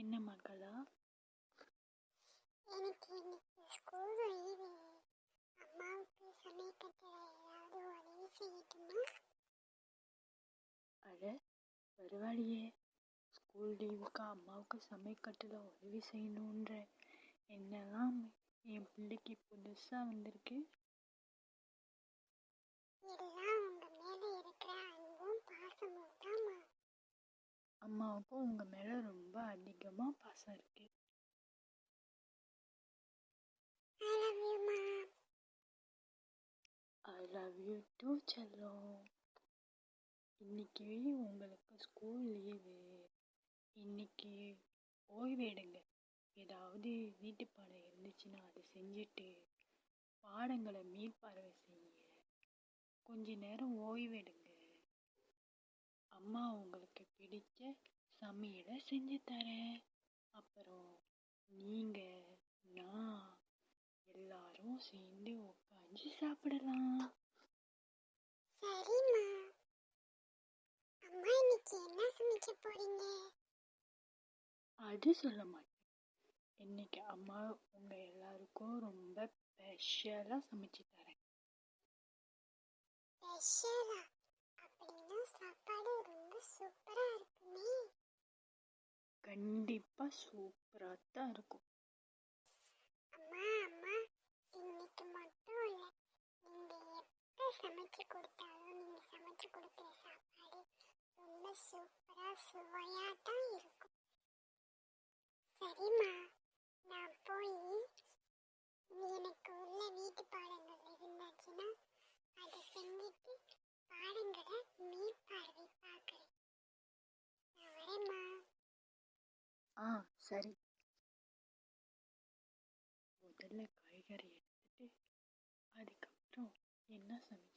என்ன மகளா? எனக்கு இன்னைக்கு ஸ்கூல் லீவு. அம்மாவுக்கு சமைக்கிறதுல ஏதாவது உதவி செய்யட்டுமா? அட பரவாயில்லையே, ஸ்கூல் லீவுக்கு அம்மாவுக்கு சமைக்கட்டில் உதவி செய்யணுன்ற என்னெல்லாம் என் பிள்ளைக்கு புதுசாக வந்திருக்கு. எல்லாம் உங்க மேல இருக்கிற அன்பும் பாசமும் தான்மா. அம்மாவுக்கும் உங்கள் மேலே ரொம்ப அதிகமாக பாசம் இருக்கு. I love you, Ma. I love you too செல்லம். இன்னைக்கு உங்களுக்கு ஸ்கூல் லீவு. இன்னைக்கு ஓய்வெடுங்க. ஏதாவது வீட்டு பாடம் இருந்துச்சுன்னா அதை செஞ்சுட்டு பாடங்களை மீள்பார்வை செய்யுங்க. கொஞ்ச நேரம் ஓய்வெடுங்க. அம்மா உங்களுக்கு பிடிச்ச சமையலை செஞ்சு தரேன். அப்புறம் நீங்கள் நான் எல்லாரும் சேர்ந்து உட்காந்து சாப்பிடலாம். சரிம்மா. அம்மா இன்னைக்கு என்ன சமைக்க போறீங்க? அது சொல்ல மாட்டேன். இன்னைக்கு அம்மா உங்கள் எல்லாருக்கும் ரொம்ப ஸ்பெஷலாக சமைச்சு தரேன். ஸ்பெஷலா? அப்படின்னா சாப்பாடு ரொம்ப சூப்பரா இருக்குமே. கண்டிப்பாக சூப்பராக தான் இருக்கும். அம்மா அம்மா, இன்னைக்கு மட்டும் இல்லை, நீங்க எப்போ சமைச்சு கொடுத்தாலும் நீங்க சமைச்சு கொடுக்குற சாப்பாடு ரொம்ப சூப்பரா சுவையா தான் இருக்கும். சரிம்மா, நான் போய் எனக்கு உள்ள வீட்டு பாடங்கள் இருந்தாச்சுன்னா அதை செஞ்சுட்டு பாடங்களை மீள்பார்வை பார்க்குறேன். நான் வரேம்மா. சரி. முதல்ல காய்கறி எடுத்துட்டு அதுக்கப்புறம் என்ன சமைக்க